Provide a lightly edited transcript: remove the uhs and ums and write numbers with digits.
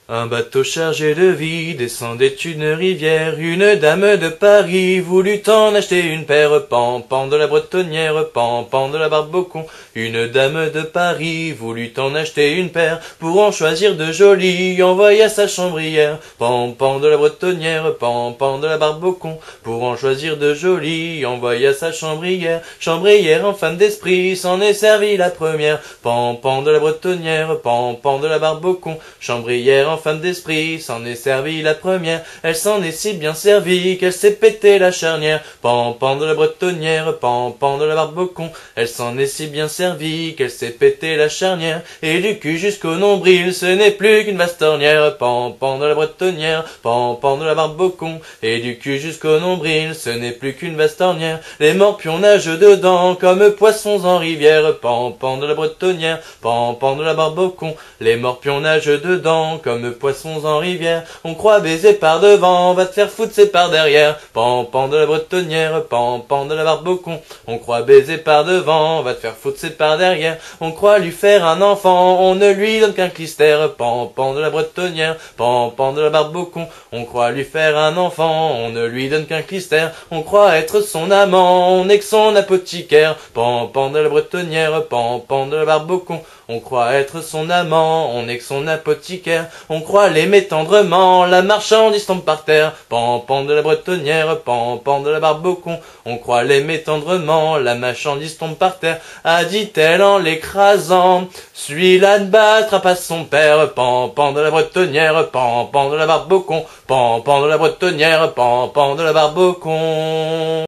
Un bateau chargé de vie descendait une rivière. Une dame de Paris voulut en acheter une paire. Pan, pan de la bretonnière, pan, pan de la barbe au con. Une dame de Paris voulut en acheter une paire. Pour en choisir de jolies, envoya sa chambrière. Pan, pan de la bretonnière, pan, pan de la barbe au con. Pour en choisir de jolies, envoya sa chambrière. Chambrière en femme d'esprit, s'en est servie la première. Pan, pan de la bretonnière, pan, pan de la barbe au con. Chambrière en femme d'esprit, s'en est servie la première. Elle s'en est si bien servie qu'elle s'est pété la charnière. Pan, pan de la bretonnière, pan, pan de la barbe au con. Elle s'en est si bien servie qu'elle s'est pété la charnière. Et du cul jusqu'au nombril, ce n'est plus qu'une vaste ornière. Pan, pan de la bretonnière, pan, pan de la barbe au con. Et du cul jusqu'au nombril, ce n'est plus qu'une vaste ornière. Les morpions nagent dedans comme poissons en rivière. Pan, pan de la bretonnière, pan, pan de la barbe au con. Les morpions nagent dedans comme poissons en rivière. On croit baiser par devant, va te faire foutre c'est par derrière. Pan, pan de la bretonnière, pan, pan de la barbe au con. On croit baiser par devant, va te faire foutre c'est par derrière. On croit lui faire un enfant, on ne lui donne qu'un clistère. Pan, pan de la bretonnière, pan, pan de la barbe au con. On croit lui faire un enfant, on ne lui donne qu'un clistère. On croit être son amant, on n'est que son apothicaire. Pan, pan de la bretonnière, pan, pan de la barbe au con. On croit être son amant, on n'est que son apothicaire. On croit l'aimer tendrement, la marchandise tombe par terre. Pan, pan de la bretonnière, pan, pan de la barbe au con. On croit l'aimer tendrement, la marchandise tombe par terre. A dit-elle en l'écrasant, celui-là ne battra pas son père. Pan, pan de la bretonnière, pan, pan de la barbe au con. Pan, pan de la bretonnière, pan, pan de la barbe au con.